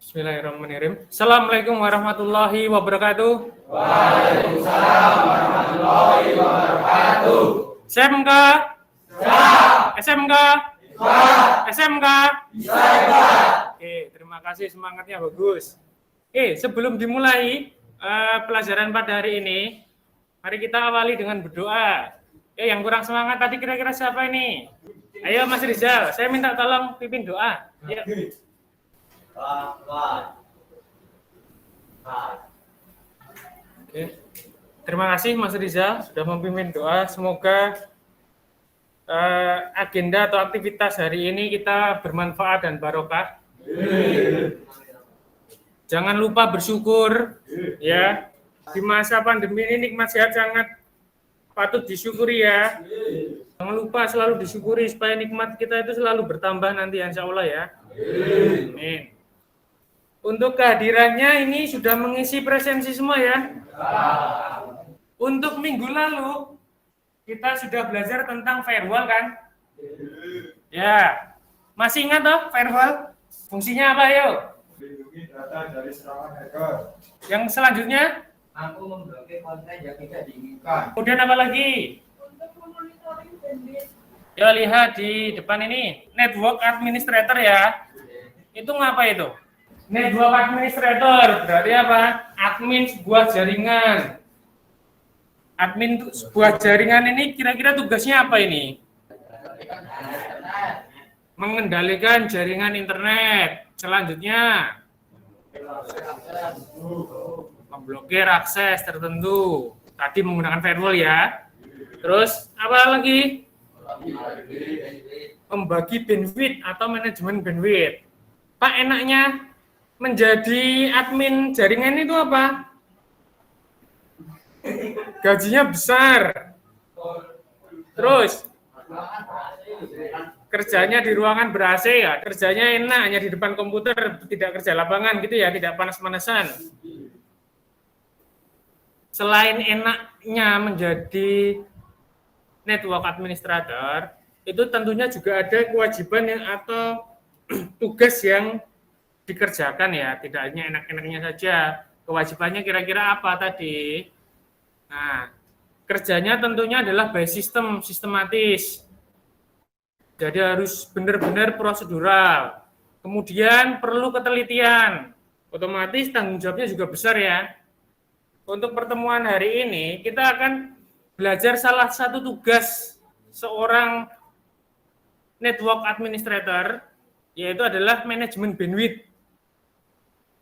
Bismillahirrahmanirrahim. Assalamualaikum warahmatullahi wabarakatuh. Waalaikumsalam warahmatullahi wabarakatuh. SMK, SMK, SMK. Oke, terima kasih, semangatnya bagus. Sebelum dimulai pelajaran pada hari ini, mari kita awali dengan berdoa. Yang kurang semangat tadi kira-kira siapa ini? Ayo Mas Rizal, saya minta tolong pimpin doa. Yuk. Oke. Terima kasih Mas Rizal sudah memimpin doa. Semoga agenda atau aktivitas hari ini kita bermanfaat dan barokah. Jangan lupa bersyukur, ya. Di masa pandemi ini nikmat sehat sangat patut disyukuri ya. Jangan lupa selalu disyukuri supaya nikmat kita itu selalu bertambah nanti insya Allah ya. Amin. Untuk kehadirannya ini sudah mengisi presensi semua ya. Untuk minggu lalu kita sudah belajar tentang firewall kan? Ya. Masih ingat toh firewall? Fungsinya apa yuk? Melindungi data dari serangan hacker. Yang selanjutnya? Mampu memblokir konten yang tidak diinginkan. Kemudian apa lagi? Untuk memonitoring bandwidth. Ya lihat di depan ini, network administrator ya. Itu ngapa itu? Network administrator berarti apa? Admin sebuah jaringan. Admin sebuah jaringan ini kira-kira tugasnya apa ini? Mengendalikan jaringan internet. Selanjutnya, memblokir akses tertentu. Tadi menggunakan firewall ya. Terus apa lagi? Membagi bandwidth atau manajemen bandwidth. Pak, enaknya menjadi admin jaringan itu apa? Gajinya besar. Terus kerjanya di ruangan ber-AC ya, kerjanya enak, hanya di depan komputer, tidak kerja lapangan gitu ya, tidak panas-panasan. Selain enaknya menjadi network administrator, itu tentunya juga ada kewajiban yang atau tugas yang dikerjakan ya, tidak hanya enak-enaknya saja. Kewajibannya kira-kira apa tadi? Nah, kerjanya tentunya adalah by system, sistematis. Jadi harus benar-benar prosedural. Kemudian perlu ketelitian. Otomatis tanggung jawabnya juga besar ya. Untuk pertemuan hari ini, kita akan belajar salah satu tugas seorang network administrator, yaitu adalah manajemen bandwidth.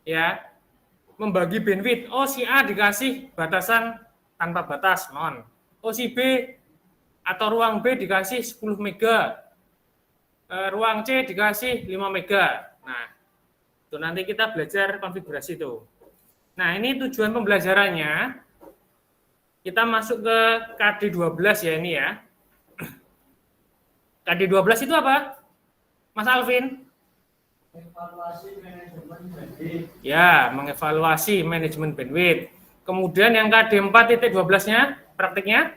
Ya, membagi bandwidth. Oh, si A dikasih batasan tanpa batas, non. Oh, si B atau ruang B dikasih 10 mega. Ruang C dikasih 5 mega. Nah, itu nanti kita belajar konfigurasi itu. Nah, ini tujuan pembelajarannya. Kita masuk ke KD12 ya ini ya. KD12 itu apa? Mas Alvin? Evaluasi manajemen bandwidth. Ya, mengevaluasi manajemen bandwidth. Kemudian yang KD4.12-nya praktiknya?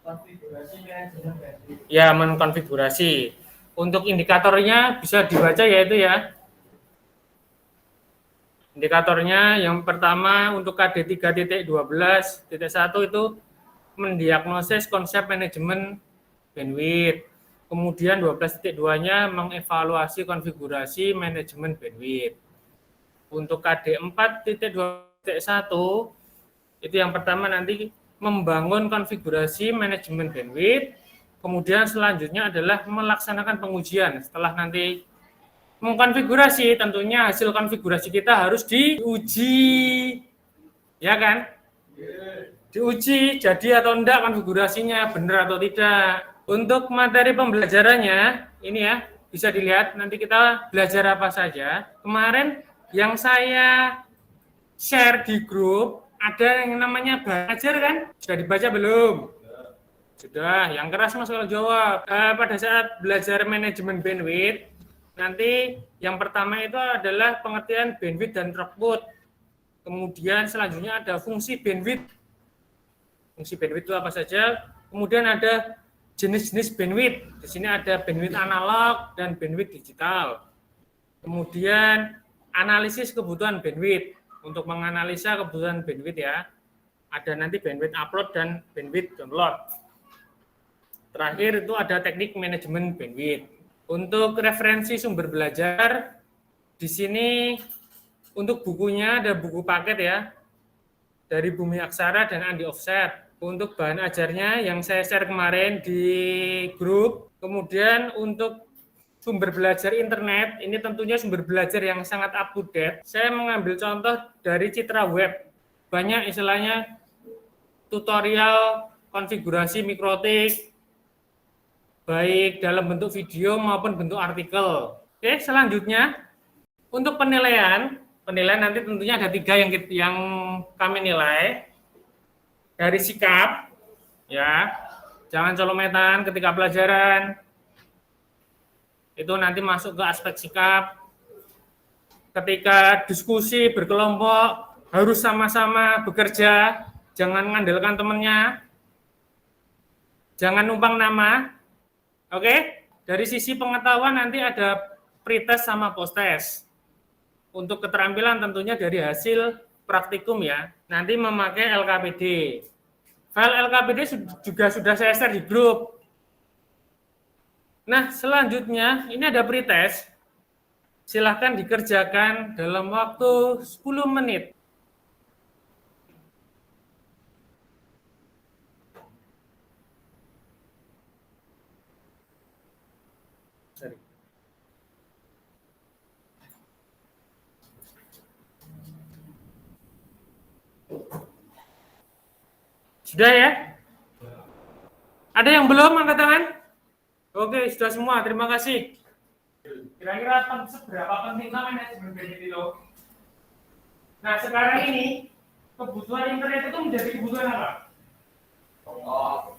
Konfigurasi manajemen bandwidth. Ya, mengkonfigurasi. Untuk indikatornya bisa dibaca yaitu ya. Indikatornya yang pertama untuk KD3.12.1 itu mendiagnosis konsep manajemen bandwidth. Kemudian 12.2-nya mengevaluasi konfigurasi manajemen bandwidth. Untuk KD4.2.1 itu yang pertama nanti membangun konfigurasi manajemen bandwidth. Kemudian selanjutnya adalah melaksanakan pengujian. Setelah nanti mengkonfigurasi, tentunya hasil konfigurasi kita harus diuji. Ya kan? Diuji jadi atau enggak konfigurasinya, benar atau tidak. Untuk materi pembelajarannya, ini ya, bisa dilihat nanti kita belajar apa saja. Kemarin yang saya share di grup, ada yang namanya belajar kan? Sudah dibaca belum? Sudah, yang keras Mas kalau jawab. Pada saat belajar manajemen bandwidth, nanti yang pertama itu adalah pengertian bandwidth dan throughput. Kemudian selanjutnya ada fungsi bandwidth. Fungsi bandwidth itu apa saja? Kemudian ada jenis-jenis bandwidth. Di sini ada bandwidth analog dan bandwidth digital. Kemudian analisis kebutuhan bandwidth. Untuk menganalisa kebutuhan bandwidth ya. Ada nanti bandwidth upload dan bandwidth download. Terakhir itu ada teknik manajemen bandwidth. Untuk referensi sumber belajar, di sini untuk bukunya ada buku paket ya, dari Bumi Aksara dan Andi Offset. Untuk bahan ajarnya yang saya share kemarin di grup. Kemudian untuk sumber belajar internet, ini tentunya sumber belajar yang sangat up to date. Saya mengambil contoh dari Citra Web. Banyak istilahnya tutorial konfigurasi mikrotik, baik dalam bentuk video maupun bentuk artikel. Oke, selanjutnya untuk penilaian nanti tentunya ada 3 yang kami nilai. Dari sikap, ya, jangan colok-metan ketika pelajaran. Itu nanti masuk ke aspek sikap. Ketika diskusi berkelompok, harus sama-sama bekerja, jangan mengandalkan temannya, jangan numpang nama. Oke, dari sisi pengetahuan nanti ada pretest sama posttest. Untuk keterampilan tentunya dari hasil praktikum ya, nanti memakai LKPD. File LKPD juga sudah saya share di grup. Nah, selanjutnya ini ada pretest. Silahkan dikerjakan dalam waktu 10 menit. Sorry. Sudah ya? Ada yang belum angkat tangan? Oke, sudah semua. Terima kasih. Kira-kira seberapa penting manajemen bandwidth itu? Nah, sekarang ini kebutuhan internet itu menjadi kebutuhan apa?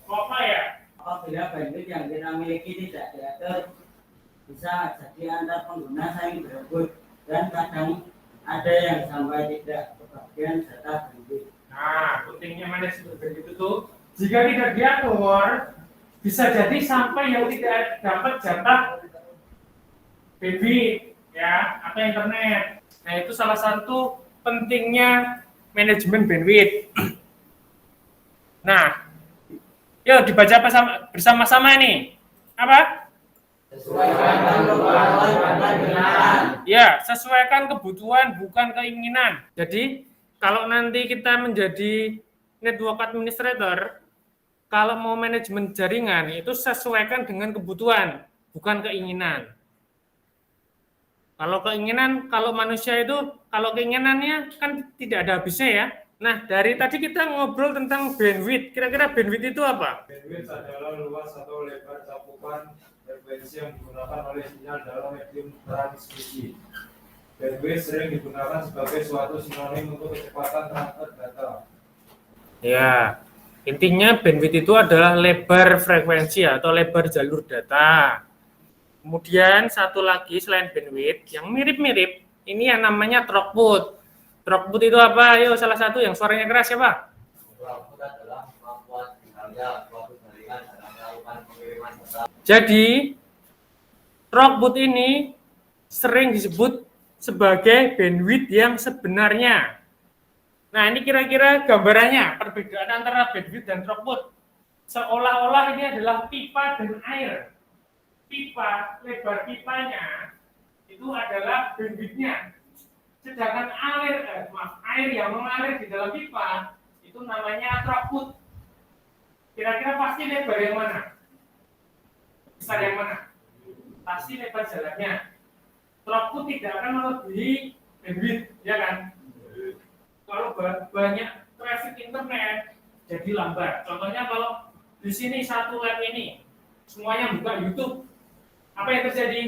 Apa ya? Apabila bandwidth yang kita miliki tidak diatur, bisa jadi antar pengguna saling berebut dan kadang ada yang sampai tidak kebagian data bandwidth. Nah, pentingnya manajemen bandwidth itu jika tidak diatur, bisa jadi sampai yang tidak dapat jatah bandwidth ya atau internet. Nah, itu salah satu pentingnya manajemen bandwidth. Nah, yuk dibaca bersama-sama ini. Apa? Sesuaikan kebutuhan bukan keinginan. Ya, sesuaikan kebutuhan bukan keinginan. Jadi, kalau nanti kita menjadi network administrator, kalau mau manajemen jaringan itu sesuaikan dengan kebutuhan, bukan keinginan. Kalau keinginan, kalau manusia itu, kalau keinginannya kan tidak ada habisnya ya. Nah, dari tadi kita ngobrol tentang bandwidth. Kira-kira bandwidth itu apa? Bandwidth adalah luas atau lebar cakupan frekuensi yang digunakan oleh sinyal dalam medium transmisi. Bandwidth sering digunakan sebagai suatu sinonim untuk kecepatan transfer data. Ya, intinya bandwidth itu adalah lebar frekuensi atau lebar jalur data. Kemudian satu lagi selain bandwidth yang mirip-mirip, ini yang namanya throughput. Throughput itu apa? Ayo salah satu yang suaranya keras siapa? Throughput adalah kemampuan tinggalnya suatu jaringan dalam melakukan pengiriman data. Jadi throughput ini sering disebut sebagai bandwidth yang sebenarnya. Nah, ini kira-kira gambarannya perbedaan antara bandwidth dan throughput. Seolah-olah ini adalah pipa dan air. Pipa, lebar pipanya itu adalah bandwidth-nya. Sedangkan air yang mengalir di dalam pipa itu namanya throughput. Kira-kira pasti lebar yang mana? Besar yang mana? Pasti lebar jalannya. Throughput tidak akan melebihi bandwidth, ya kan? Kalau banyak traffic internet jadi lambat. Contohnya kalau di sini satu lab ini semuanya buka YouTube, apa yang terjadi?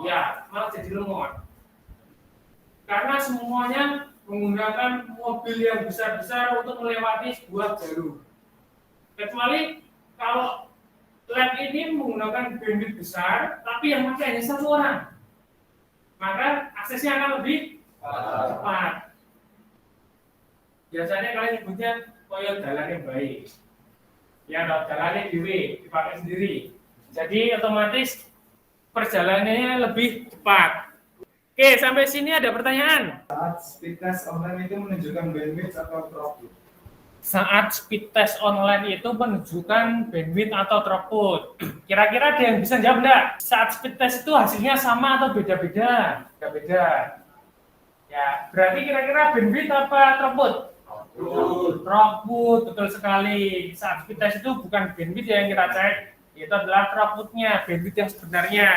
Ya, malah jadi lemot. Karena semuanya menggunakan mobil yang besar-besar untuk melewati sebuah jalur. Kecuali kalau lab ini menggunakan bandwidth besar, tapi yang pakai hanya satu orang, maka aksesnya akan lebih cepat. Biasanya kalian nyebutnya koyo jalannya baik. Ya, kalau jalannya dipakai sendiri. Jadi otomatis perjalanannya lebih cepat. Oke, sampai sini ada pertanyaan? Saat speed test online itu menunjukkan bandwidth atau throughput? Saat speed test online itu menunjukkan bandwidth atau throughput. Kira-kira ada yang bisa jawab enggak? Saat speed test itu hasilnya sama atau beda-beda? Beda-beda. Ya, berarti kira-kira bandwidth apa throughput? Throughput, betul sekali. Saat speed test itu bukan bandwidth yang kita cek, itu adalah throughputnya, bandwidth yang sebenarnya.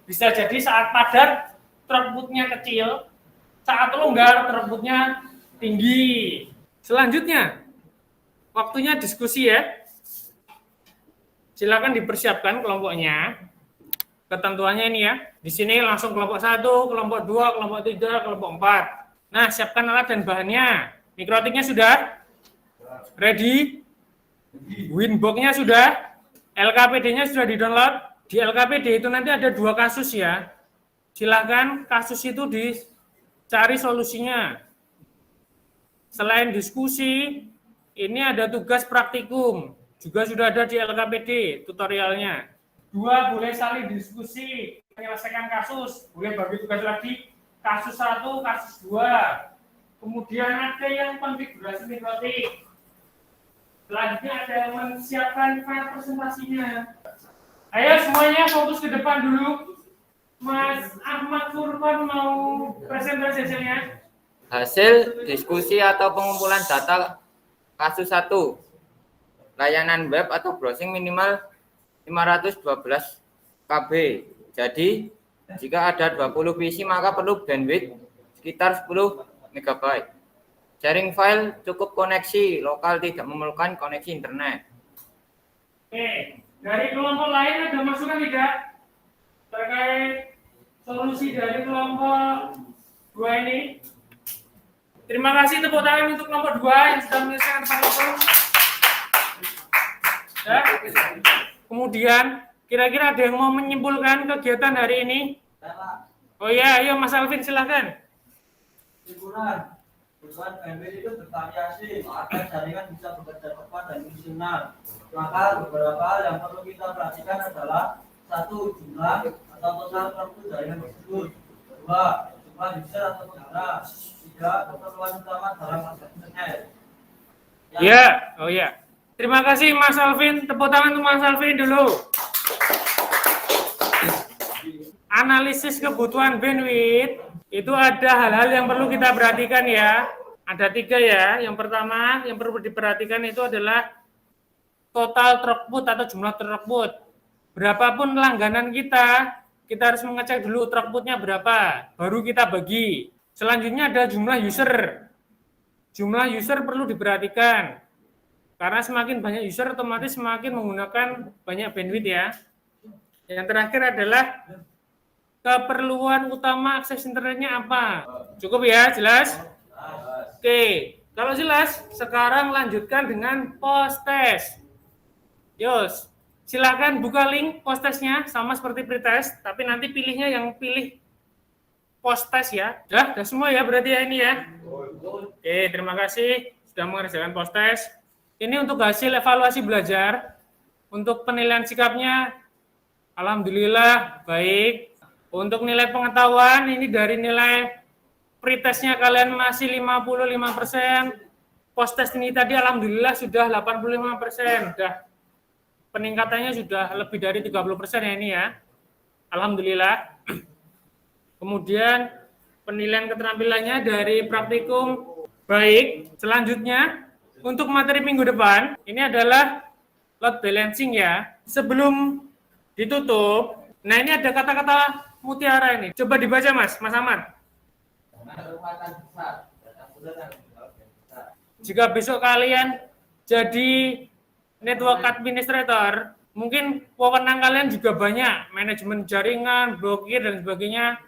Bisa jadi saat padat, throughputnya kecil, saat longgar, throughputnya tinggi. Selanjutnya, waktunya diskusi ya. Silakan dipersiapkan kelompoknya. Ketentuannya ini ya. Di sini langsung kelompok 1, kelompok 2, kelompok 3, kelompok 4. Nah, siapkan alat dan bahannya. Mikrotiknya sudah? Ready? Winbox-nya sudah? LKPD-nya sudah di-download? Di LKPD itu nanti ada 2 kasus ya. Silakan kasus itu dicari solusinya. Selain diskusi, ini ada tugas praktikum. Juga sudah ada di LKPD tutorialnya. 2 boleh saling diskusi, menyelesaikan kasus. Boleh bagi tugas lagi, kasus 1, kasus 2. Kemudian ada yang konfigurasi mikrotik. Selanjutnya ada yang menyiapkan file presentasinya. Ayo semuanya fokus ke depan dulu. Mas Ahmad Furqan mau presentasi hasilnya. Hasil diskusi atau pengumpulan data kasus 1. Layanan web atau browsing minimal 512 KB. Jadi, jika ada 20 PC maka perlu bandwidth sekitar 10 MB. Sharing file cukup koneksi lokal, tidak memerlukan koneksi internet. Oke, dari kelompok lain ada masukan tidak? Terkait solusi dari kelompok 2 ini? Terima kasih, tepuk tangan untuk kelompok 2 yang sudah menyelesaikan file itu. Ya. Kemudian, kira-kira ada yang mau menyimpulkan kegiatan hari ini? Oh iya, ayo Mas Alvin silahkan. Kesimpulan, perubahan bandwidth itu bervariasi, maka jaringan bisa bekerja cepat dan fungsional. Maka beberapa hal yang perlu kita perhatikan adalah 1. Jumlah atau total throughput jaringan tersebut. 2. Jumlah user atau pengguna. 3. Keperluan utama dalam akses internet. Ya, oh ya. Terima kasih Mas Alvin. Tepuk tangan untuk Mas Alvin dulu. Analisis kebutuhan bandwidth itu ada hal-hal yang perlu kita perhatikan ya. Ada 3 ya. Yang pertama yang perlu diperhatikan itu adalah total throughput atau jumlah throughput. Berapapun langganan kita harus mengecek dulu throughputnya berapa. Baru kita bagi. Selanjutnya ada jumlah user. Jumlah user perlu diperhatikan. Karena semakin banyak user otomatis semakin menggunakan banyak bandwidth ya. Yang terakhir adalah keperluan utama akses internetnya apa? Cukup ya, jelas? Oke, kalau jelas, sekarang lanjutkan dengan post test. Yos, silakan buka link post testnya, sama seperti pretest, tapi nanti pilihnya yang pilih post test ya. Udah semua ya berarti ya ini ya. Oke, terima kasih sudah mengerjakan post test. Ini untuk hasil evaluasi belajar. Untuk penilaian sikapnya, alhamdulillah baik. Untuk nilai pengetahuan, ini dari nilai pretestnya kalian masih 55%. Post test ini tadi alhamdulillah sudah 85%. Sudah peningkatannya sudah lebih dari 30% ya ini ya. Alhamdulillah. Kemudian penilaian keterampilannya dari praktikum baik. Selanjutnya, untuk materi minggu depan, ini adalah load balancing ya. Sebelum ditutup, nah ini ada kata-kata mutiara ini. Coba dibaca Mas Ahmad. Jika besok kalian jadi network administrator, mungkin wewenang kalian juga banyak, manajemen jaringan, blokir dan sebagainya.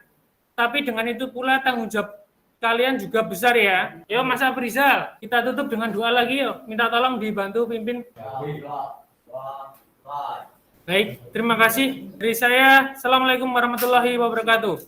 Tapi dengan itu pula tanggung jawab kalian juga besar ya. Yo Mas Afrizal, kita tutup dengan doa lagi yuk. Minta tolong dibantu pimpin. Baik, terima kasih dari saya. Assalamualaikum warahmatullahi wabarakatuh.